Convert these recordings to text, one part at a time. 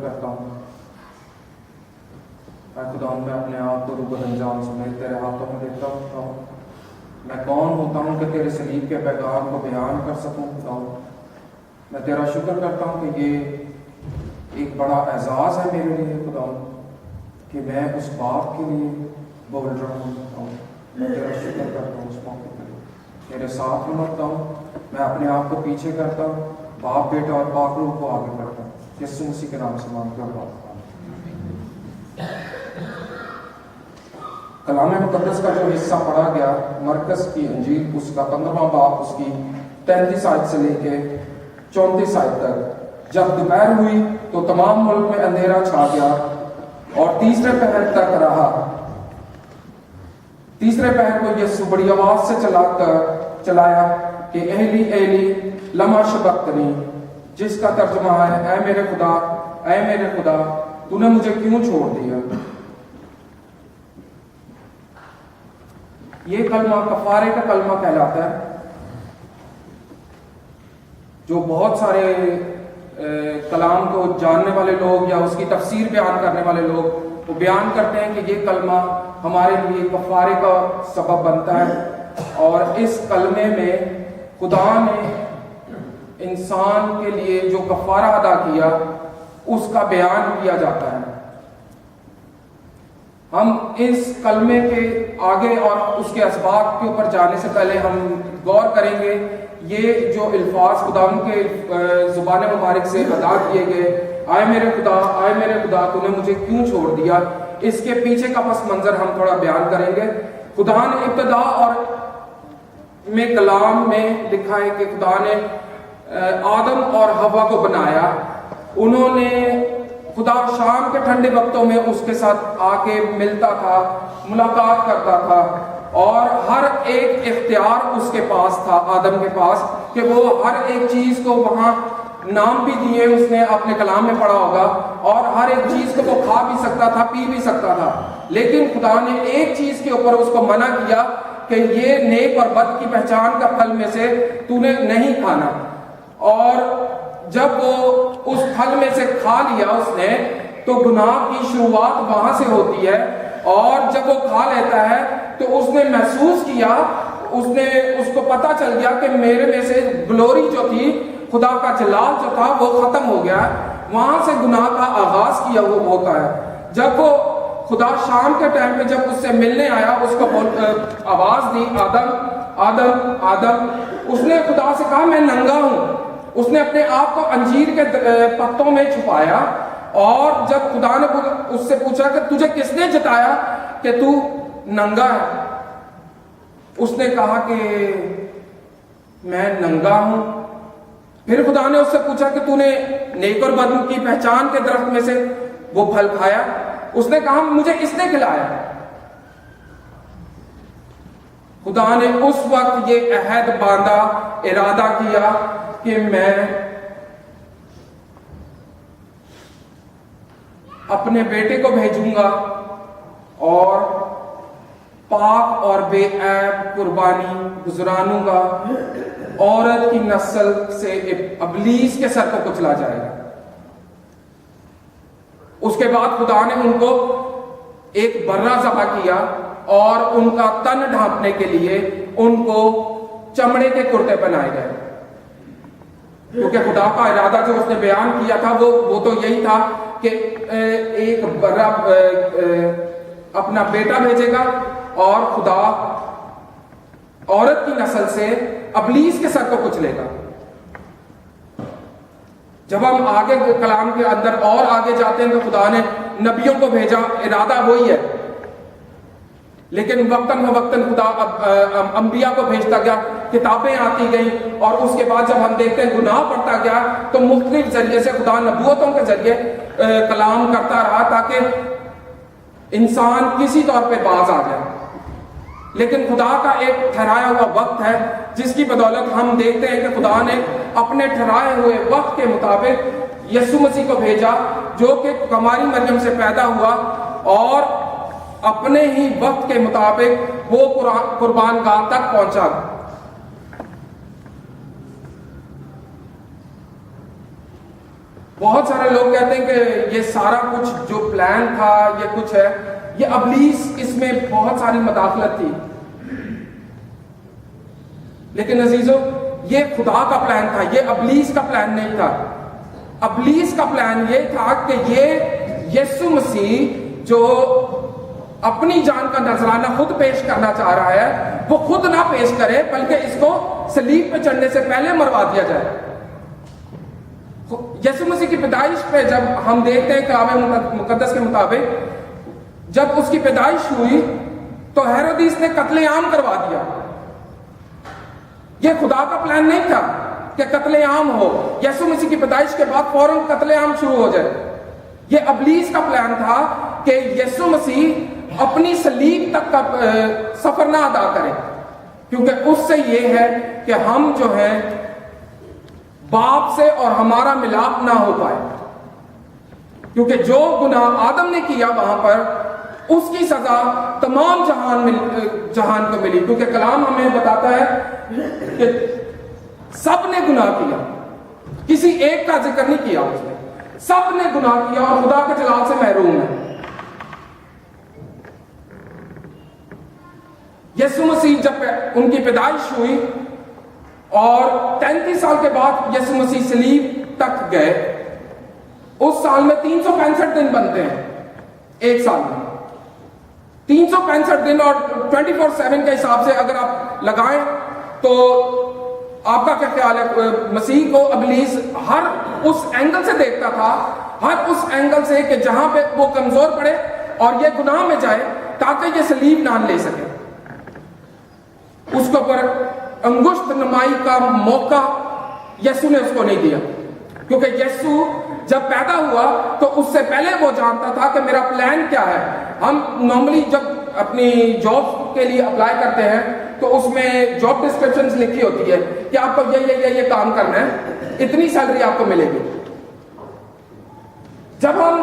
کرتا ہوں۔ اے خدا، میں اپنے آپ کو روح انجام سمیت تیرے ہاتھوں میں دیتا ہوں۔ میں کون ہوتا ہوں کہ تیرے صلیب کے پیغام کو بیان کر سکوں؟ خدا، میں تیرا شکر کرتا ہوں کہ یہ ایک بڑا اعزاز ہے میرے لیے خدا، کہ میں اس باپ کے لیے بول رہا ہوں خدا۔ میں تیرا شکر کرتا ہوں اس موقع پر، تیرے ساتھ میں ہوتا ہوں، میں اپنے آپ کو پیچھے کرتا ہوں، باپ بیٹا اور پاک روح کو آگے بڑھتا ہوں۔ یسوع مسیح کے نام سے مانگتا ہوں۔ کلام مقدس کا جو حصہ پڑھا گیا مرکز کی انجیل، اس کا 15واں باب، اس کی 33 آیت سے لے کے 34 آیت تک۔ جب دوپہر ہوئی تو تمام ملک میں اندھیرا چھا گیا اور تیسرے پہر تک رہا۔ تیسرے پہر کو یسوع بڑی آواز سے چلایا کہ ایلی ایلی لما شبقتنی، جس کا ترجمہ ہے اے میرے خدا، اے میرے خدا، تو نے مجھے کیوں چھوڑ دیا؟ یہ کلمہ کفارے کا کلمہ کہلاتا ہے، جو بہت سارے کلام کو جاننے والے لوگ یا اس کی تفسیر بیان کرنے والے لوگ وہ بیان کرتے ہیں کہ یہ کلمہ ہمارے لیے کفارے کا سبب بنتا ہے، اور اس کلمے میں خدا نے انسان کے لیے جو کفارہ ادا کیا اس کا بیان کیا جاتا ہے۔ ہم اس کلمے کے آگے اور اس کے اسباق کے اوپر جانے سے پہلے ہم غور کریں گے یہ جو الفاظ خدا ان کے زبان مبارک سے ادا کیے گئے، آئے میرے خدا، آئے میرے خدا، تو نے مجھے کیوں چھوڑ دیا، اس کے پیچھے کا پس منظر ہم تھوڑا بیان کریں گے۔ خدا نے ابتدا اور میں کلام میں لکھا ہے کہ خدا نے آدم اور حوا کو بنایا، انہوں نے خدا شام کے ٹھنڈے وقتوں میں اس کے ساتھ آ کے ملتا تھا، ملاقات کرتا تھا، اور ہر ایک اختیار اس کے پاس تھا، آدم کے پاس، کہ وہ ہر ایک چیز کو وہاں نام بھی دیے اس نے اپنے کلام میں پڑھا ہوگا، اور ہر ایک چیز کو وہ کھا بھی سکتا تھا، پی بھی سکتا تھا، لیکن خدا نے ایک چیز کے اوپر اس کو منع کیا کہ یہ نیک اور بد کی پہچان کا پھل میں سے تو نے نہیں کھانا۔ اور جب وہ اس پھل میں سے کھا لیا اس نے، تو گناہ کی شروعات وہاں سے ہوتی ہے، اور جب وہ کھا لیتا ہے تو اس نے محسوس کیا، اس کو پتا چل گیا کہ میرے میں سے گلوری جو تھی، خدا کا جلال جو تھا وہ ختم ہو گیا۔ وہاں سے گناہ کا آغاز کیا وہ ہوتا ہے۔ جب وہ خدا شام کے ٹائم پہ جب اس سے ملنے آیا، اس کو آواز دی، آدم آدم آدم، اس نے خدا سے کہا میں ننگا ہوں۔ اس نے اپنے آپ کو انجیر کے پتوں میں چھپایا، اور جب خدا نے اس سے پوچھا کہ تجھے کس نے جتایا کہ تو ننگا ہے، اس نے کہا کہ میں ننگا ہوں۔ پھر خدا نے اس سے پوچھا کہ تو نے نیک اور بد کی پہچان کے درخت میں سے وہ پھل کھایا؟ اس نے کہا مجھے کس نے کھلایا؟ خدا نے اس وقت یہ عہد باندھا، ارادہ کیا کہ میں اپنے بیٹے کو بھیجوں گا اور پاک اور بے عیب قربانی گزرانوں گا، عورت کی نسل سے ابلیس کے سر کو کچلا جائے گا۔ اس کے بعد خدا نے ان کو ایک برہ ذبح کیا، اور ان کا تن ڈھانپنے کے لیے ان کو چمڑے کے کرتے پہنائے گئے، کیونکہ خدا کا ارادہ جو اس نے بیان کیا تھا وہ تو یہی تھا کہ ایک برہ اپنا بیٹا بھیجے گا، اور خدا عورت کی نسل سے ابلیس کے سر کو کچلے گا۔ جب ہم آگے کلام کے اندر اور آگے جاتے ہیں تو خدا نے نبیوں کو بھیجا، ارادہ وہی ہے، لیکن وقتاً فوقتاً خدا انبیاء کو بھیجتا گیا، کتابیں آتی گئیں، اور اس کے بعد جب ہم دیکھتے ہیں گناہ بڑھتا گیا تو مختلف ذریعے سے خدا نبوتوں کے ذریعے کلام کرتا رہا تاکہ انسان کسی طور پہ باز آ جائے۔ لیکن خدا کا ایک ٹھہرایا ہوا وقت ہے جس کی بدولت ہم دیکھتے ہیں کہ خدا نے اپنے ٹھہرائے ہوئے وقت کے مطابق یسوع مسیح کو بھیجا، جو کہ کماری مریم سے پیدا ہوا، اور اپنے ہی وقت کے مطابق وہ قربان گاہ تک پہنچا۔ بہت سارے لوگ کہتے ہیں کہ یہ سارا کچھ جو پلان تھا یہ کچھ ہے، یہ ابلیس اس میں بہت ساری مداخلت تھی، لیکن عزیزو یہ خدا کا پلان تھا، یہ ابلیس کا پلان نہیں تھا۔ ابلیس کا پلان یہ تھا کہ یہ یسوع مسیح جو اپنی جان کا نذرانہ خود پیش کرنا چاہ رہا ہے، وہ خود نہ پیش کرے بلکہ اس کو صلیب پہ چڑھنے سے پہلے مروا دیا جائے۔ یسوع مسیح کی پیدائش پہ جب ہم دیکھتے ہیں کتاب مقدس کے مطابق، جب اس کی پیدائش ہوئی تو ہیرودیس نے قتل عام کروا دیا۔ یہ خدا کا پلان نہیں تھا کہ قتل عام ہو، یسوع مسیح کی پیدائش کے بعد فوراً قتل عام شروع ہو جائے۔ یہ ابلیس کا پلان تھا کہ یسوع مسیح اپنی صلیب تک کا سفر نہ ادا کرے، کیونکہ اس سے یہ ہے کہ ہم جو ہیں باپ سے اور ہمارا ملاپ نہ ہو پائے، کیونکہ جو گناہ آدم نے کیا وہاں پر اس کی سزا تمام جہان کو ملی، کیونکہ کلام ہمیں بتاتا ہے کہ سب نے گناہ کیا، کسی ایک کا ذکر نہیں کیا، اس نے سب نے گناہ کیا اور خدا کے جلال سے محروم ہے۔ یسوع مسیح جب ان کی پیدائش ہوئی اور 33 سال کے بعد یسوع مسیح صلیب تک گئے، اس سال میں 365 دن بنتے ہیں، ایک سال میں 365 دن، اور 24/7 کے حساب سے اگر آپ لگائیں تو آپ کا کیا خیال ہے؟ مسیح کو ابلیس ہر اس اینگل سے دیکھتا تھا، ہر اس اینگل سے کہ جہاں پہ وہ کمزور پڑے اور یہ گناہ میں جائے تاکہ یہ صلیب نہ لے سکے۔ اس کے اوپر انگشت نمائی کا موقع یسوع نے اس کو نہیں دیا، کیونکہ یسوع جب پیدا ہوا تو اس سے پہلے وہ جانتا تھا کہ میرا پلان کیا ہے۔ ہم نارملی جب اپنی جاب کے لیے اپلائی کرتے ہیں تو اس میں جاب ڈسکرپشنز لکھی ہوتی ہے کہ آپ کو یہ کام کرنا ہے، اتنی سیلری آپ کو ملے گی۔ جب ہم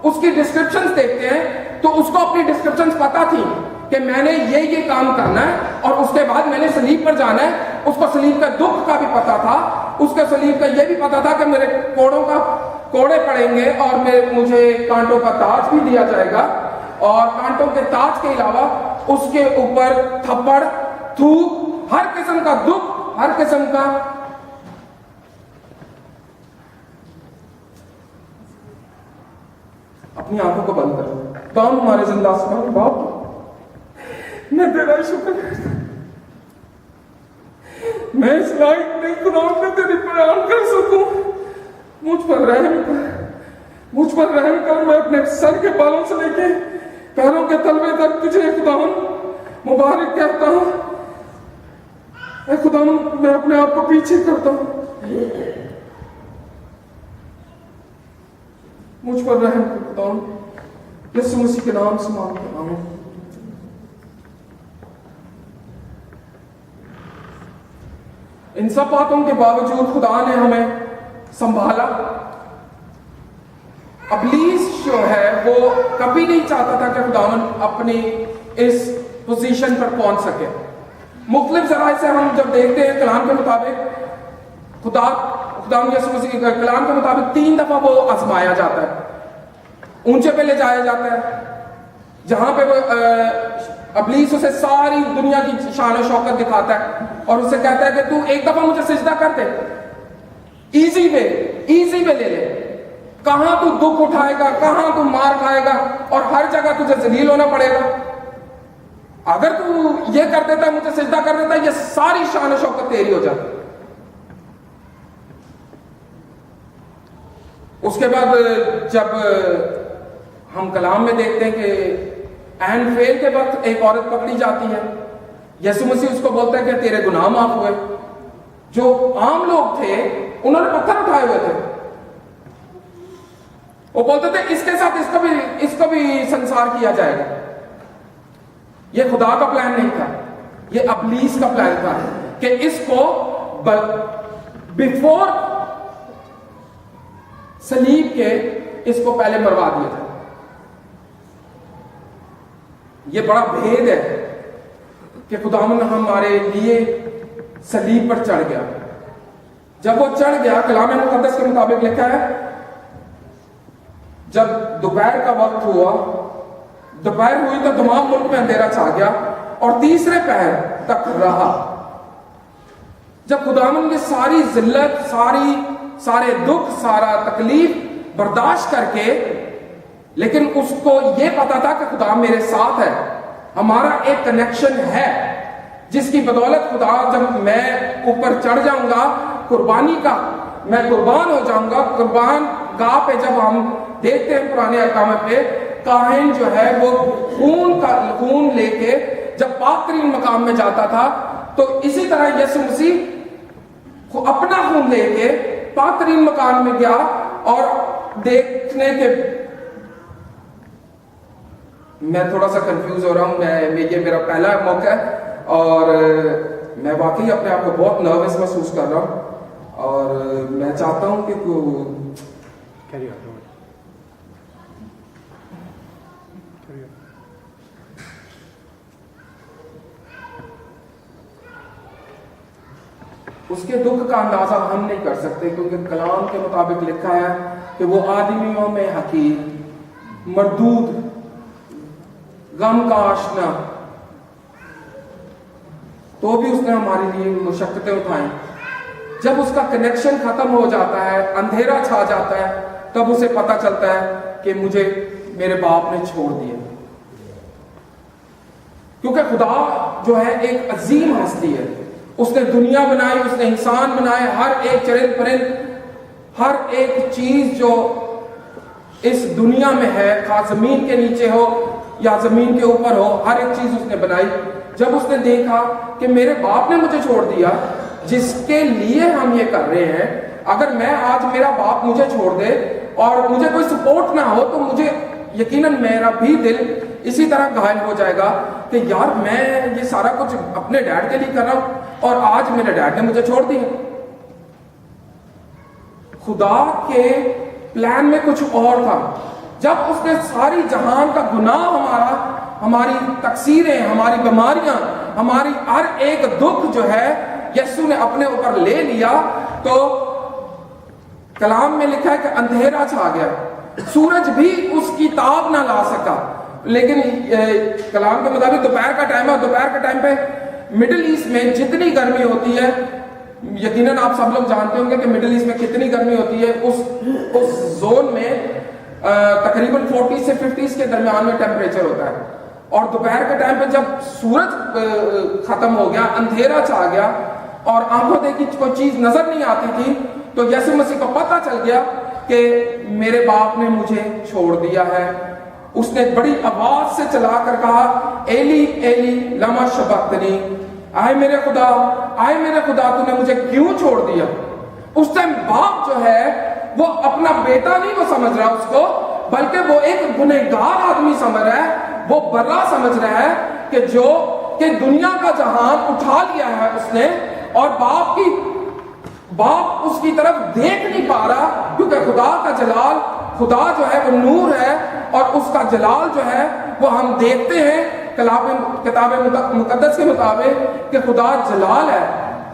اس کی ڈسکرپشنز دیکھتے ہیں تو اس کو اپنی ڈسکرپشنز پتا تھی کہ میں نے یہ کام کرنا ہے اور اس کے بعد میں نے صلیب پر جانا ہے۔ اس کو صلیب کا دکھ کا بھی پتا تھا، اس کے صلیب کا یہ بھی پتا تھا کہ میرے کوڑے پڑیں گے اور مجھے کانٹوں کا تاج بھی دیا جائے گا، اور کانٹوں کے تاج کے علاوہ اس کے اوپر تھپڑ، تھوک، ہر قسم کا دکھ، ہر قسم کا اپنی آنکھوں کو بند کرو، کام ہمارے زندہ آسمان باپ میں تیرا شکر کرتا ہوں، میں اس لائق نہیں خدا میں تیری بیان کر سکوں، مجھ پر رحم کر، مجھ پر رحم کر۔ میں اپنے سر کے بالوں سے لے کے پیروں کے تلوے تک تجھے خدا مبارک کہتا ہوں۔ اے خدا میں اپنے آپ کو پیچھے کرتا ہوں، مجھ پر رحم کر خدا، یسوع مسیح کے نام سے مانگتا ہوں۔ ان سب باتوں کے باوجود خدا نے ہمیں سنبھالا۔ ابلیس جو ہے وہ کبھی نہیں چاہتا تھا کہ خداوند اپنی اس پوزیشن پر پہنچ سکے۔ مختلف ذرائع سے ہم جب دیکھتے ہیں کلام کے مطابق خداوند یسوع مسیح کے کلام کے مطابق 3 دفعہ وہ آزمایا جاتا ہے، اونچے پہ لے جایا جاتا ہے جہاں پہ وہ ابلیس اسے ساری دنیا کی شان و شوکت دکھاتا ہے اور اسے کہتا ہے کہ تو ایک دفعہ مجھے سجدہ کر دے، ایزی وے لے لے، کہاں تو دکھ اٹھائے گا، کہاں تو مار کھائے گا اور ہر جگہ تجھے ذلیل ہونا پڑے گا۔ اگر تو یہ کر دیتا ہے، مجھے سجدہ کر دیتا ہے، یہ ساری شان و شوکت تیری ہو جاتی۔ اس کے بعد جب ہم کلام میں دیکھتے ہیں کہ عین فیل کے وقت ایک عورت پکڑی جاتی ہے، یسوع مسیح اس کو بولتا ہے کہ تیرے گناہ معاف ہوئے۔ جو عام لوگ تھے انہوں نے پتھر اٹھائے ہوئے تھے، وہ بولتے تھے اس کے ساتھ اس کو بھی سنسار کیا جائے گا۔ یہ خدا کا پلان نہیں تھا، یہ ابلیس کا پلان تھا کہ اس کو بیفور صلیب کے اس کو پہلے مروا دیا جائے۔ یہ بڑا بھید ہے کہ خداوند ہمارے لیے صلیب پر چڑھ گیا۔ جب وہ چڑھ گیا، کلام مقدس کے مطابق لکھا ہے جب دوپہر کا وقت ہوا، دوپہر ہوئی تو تمام ملک میں اندھیرا چھا گیا اور تیسرے پہر تک رہا، جب خداوند نے ساری ذلت، سارے دکھ، سارا تکلیف برداشت کر کے، لیکن اس کو یہ پتا تھا کہ خدا میرے ساتھ ہے، ہمارا ایک کنیکشن ہے جس کی بدولت خدا جب میں اوپر چڑھ جاؤں گا قربانی کا، میں قربان ہو جاؤں گا، قربان گاہ پہ جب ہم دیکھتے ہیں پرانے احکام پہ کاہن جو ہے وہ خون لے کے جب پاک ترین مقام میں جاتا تھا، تو اسی طرح یسوع مسیح اپنا خون لے کے پاک ترین مقام میں گیا اور دیکھنے کے، میں تھوڑا سا کنفیوز ہو رہا ہوں، یہ میرا پہلا موقع ہے اور میں واقعی اپنے آپ کو بہت نروس محسوس کر رہا ہوں اور میں چاہتا ہوں کہ اس کے دکھ کا اندازہ ہم نہیں کر سکتے، کیونکہ کلام کے مطابق لکھا ہے کہ وہ آدمیوں میں حقیر، مردود، غم کا آشنا، تو بھی اس نے ہمارے لیے مشقتیں اٹھائیں۔ جب اس کا کنیکشن ختم ہو جاتا ہے، اندھیرا چھا جاتا ہے، تب اسے پتا چلتا ہے کہ مجھے میرے باپ نے چھوڑ دیا، کیونکہ خدا جو ہے ایک عظیم ہستی ہے، اس نے دنیا بنائی، اس نے انسان بنائے، ہر ایک چرند پرند، ہر ایک چیز جو اس دنیا میں ہے، خاص زمین کے نیچے ہو یا زمین کے اوپر ہو، ہر ایک چیز اس نے بنائی۔ جب اس نے دیکھا کہ میرے باپ نے مجھے چھوڑ دیا، جس کے لیے ہم یہ کر رہے ہیں، اگر میں آج میرا باپ مجھے چھوڑ دے اور مجھے کوئی سپورٹ نہ ہو تو مجھے یقیناً میرا بھی دل اسی طرح گھائل ہو جائے گا کہ یار میں یہ سارا کچھ اپنے ڈیڈ کے لیے کر رہا ہوں اور آج میرے ڈیڈ نے مجھے چھوڑ دیا۔ خدا کے پلان میں کچھ اور تھا۔ جب اس نے ساری جہان کا گناہ ہماری تقصیریں، ہماری بیماریاں، ہماری ہر ایک دکھ جو ہے یسوع نے اپنے اوپر لے لیا، تو کلام میں لکھا ہے کہ اندھیرا چھا گیا، سورج بھی اس کی تاب نہ لا سکا۔ لیکن کلام کے مطابق دوپہر کا ٹائم ہے، دوپہر کے ٹائم پہ مڈل ایسٹ میں جتنی گرمی ہوتی ہے، یقیناً آپ سب لوگ جانتے ہوں گے کہ مڈل ایسٹ میں کتنی گرمی ہوتی ہے، اس زون میں تقریباً 40 سے 50 کے درمیان میں ٹیمپریچر ہوتا ہے، اور دوپہر کے ٹائم پہ جب سورج ختم ہو گیا، اندھیرا چھا گیا اور آنکھوں دیکھی کوئی چیز نظر نہیں آتی تھی، تو یسوع مسیح کو پتہ چل گیا کہ میرے باپ نے مجھے چھوڑ دیا ہے۔ اس نے بڑی آواز سے چلا کر کہا، ایلی ایلی لما شبقتنی، آئے میرے خدا، آئے میرے خدا، تو نے مجھے کیوں چھوڑ دیا۔ اس ٹائم باپ جو ہے وہ اپنا بیٹا نہیں وہ سمجھ رہا اس کو، بلکہ وہ ایک گنہگار آدمی سمجھ رہا ہے، وہ برا سمجھ رہا ہے کہ دنیا کا جہان اٹھا لیا ہے اس نے، اور باپ اس کی طرف دیکھ نہیں پا رہا، کیونکہ خدا کا جلال، خدا جو ہے وہ نور ہے، اور اس کا جلال جو ہے وہ ہم دیکھتے ہیں کتاب مقدس کے مطابق کہ خدا جلال ہے،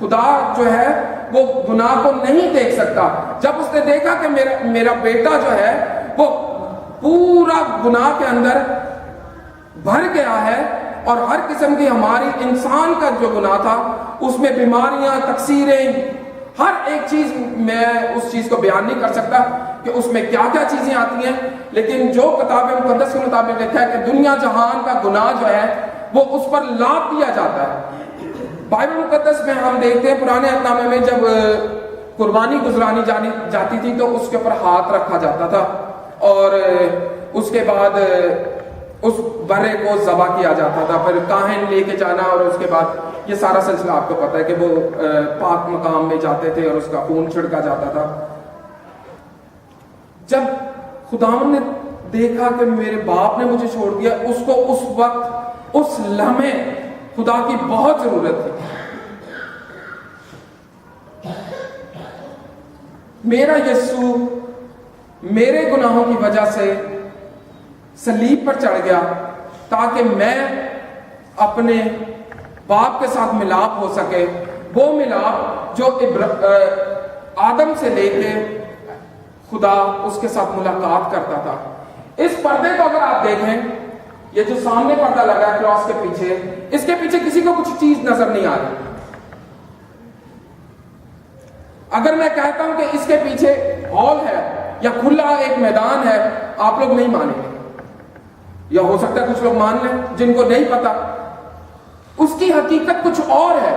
خدا جو ہے وہ گناہ کو نہیں دیکھ سکتا۔ جب اس نے دیکھا کہ میرا بیٹا جو ہے وہ پورا گناہ کے اندر بھر گیا ہے، اور ہر قسم کی ہماری انسان کا جو گناہ تھا اس میں بیماریاں، تقصیریں، ہر ایک چیز، میں اس چیز کو بیان نہیں کر سکتا کہ اس میں کیا کیا چیزیں آتی ہیں، لیکن جو کتاب مقدس کے مطابق لکھا ہے کہ دنیا جہان کا گناہ جو ہے وہ اس پر لاد دیا جاتا ہے۔ بائبل مقدس میں ہم دیکھتے ہیں پرانے عہد نامے میں جب قربانی گزرانی جاتی تھی تو اس کے اوپر ہاتھ رکھا جاتا تھا، اور اس کے بعد اس برے کو ذبح کیا جاتا تھا، پھر کاہن لے کے جانا، اور اس کے بعد یہ سارا سلسلہ آپ کو پتہ ہے کہ وہ پاک مقام میں جاتے تھے اور اس کا خون چھڑکا جاتا تھا۔ جب خداوند نے دیکھا کہ میرے باپ نے مجھے چھوڑ دیا، اس کو اس وقت، اس لمحے خدا کی بہت ضرورت تھی۔ میرا یسوع میرے گناہوں کی وجہ سے صلیب پر چڑھ گیا تاکہ میں اپنے باپ کے ساتھ ملاپ ہو سکے، وہ ملاپ جو آدم سے لے کے خدا اس کے ساتھ ملاقات کرتا تھا. اس پردے کو اگر آپ دیکھیں، یہ جو سامنے پردہ لگا ہے کراس کے پیچھے، اس کے پیچھے کسی کو کچھ چیز نظر نہیں آ رہی. اگر میں کہتا ہوں کہ اس کے پیچھے ہال ہے یا کھلا ایک میدان ہے، آپ لوگ نہیں مانیں گے، یا ہو سکتا ہے کچھ لوگ مان لیں جن کو نہیں پتا. اس کی حقیقت کچھ اور ہے.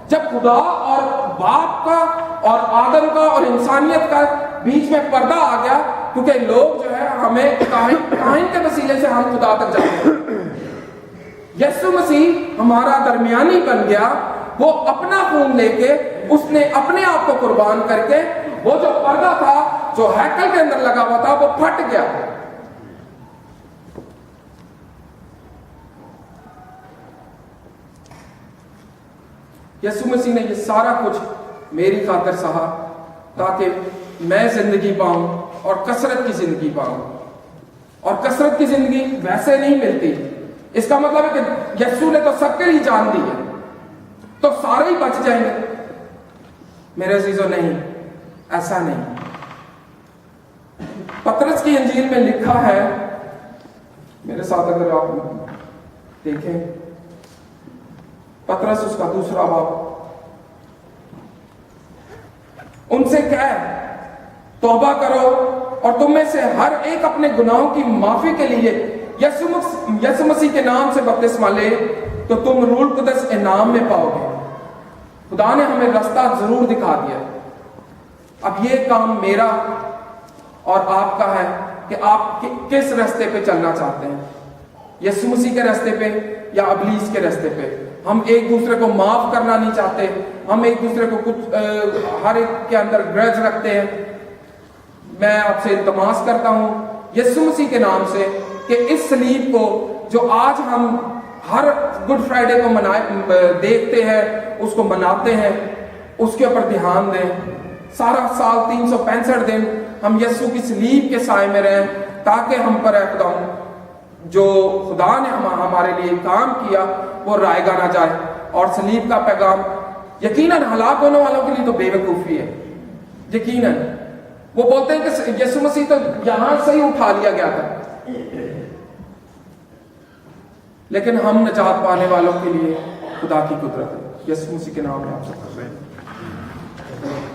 جب خدا اور باپ کا اور آدم کا اور انسانیت کا بیچ میں پردہ آ گیا، کیونکہ لوگ جو ہے ہمیں کاہن کے وسیلے سے ہم خدا تک جاتے ہیں. یسوع مسیح ہمارا درمیانی بن گیا. وہ اپنا خون لے کے، اس نے اپنے آپ کو قربان کر کے، وہ جو پردہ تھا جو ہیکل کے اندر لگا ہوا تھا وہ پھٹ گیا. یسوع مسیح نے یہ سارا کچھ میری خاطر سہا تاکہ میں زندگی پاؤں اور کثرت کی زندگی پاؤں. اور کثرت کی زندگی ویسے نہیں ملتی. اس کا مطلب ہے کہ یسوع نے تو سب کے لیے جان دی ہے تو سارے ہی بچ جائیں گے. میرے عزیزو، نہیں، ایسا نہیں. پطرس کی انجیل میں لکھا ہے، میرے ساتھ اگر آپ دیکھیں، پطرس اس کا 2 باب، ان سے کہہ توبہ کرو اور تم میں سے ہر ایک اپنے گناہوں کی معافی کے لیے یسوع مسیح کے نام سے بپتسمہ لے تو تم روح القدس انعام میں پاؤ گے. خدا نے ہمیں راستہ ضرور دکھا دیا. اب یہ کام میرا اور آپ کا ہے کہ آپ کس راستے پہ چلنا چاہتے ہیں، یسوع مسیح کے راستے پہ یا ابلیس کے راستے پہ. ہم ایک دوسرے کو معاف کرنا نہیں چاہتے، ہم ایک دوسرے کو کچھ ہر ایک کے اندر گرج رکھتے ہیں. میں آپ سے التماس کرتا ہوں یسوع مسیح کے نام سے کہ اس صلیب کو جو آج ہم ہر گڈ فرائیڈے کو دیکھتے ہیں، اس کو مناتے ہیں، اس کے اوپر دھیان دیں. سارا سال 365 دن ہم یسوع کی صلیب کے سائے میں رہیں تاکہ ہم پر خدا جو خدا نے ہمارے لیے کام کیا وہ رائے گا نہ جائے. اور صلیب کا پیغام یقیناً ہلاک ہونے والوں کے لیے تو بے وقوفی ہے. یقیناً وہ بولتے ہیں کہ یسوع مسیح تو یہاں سے ہی اٹھا لیا گیا تھا، لیکن ہم نجات پانے والوں کے لیے خدا کی قدرت ہے. یسوع مسیح کے نام میں آپ سے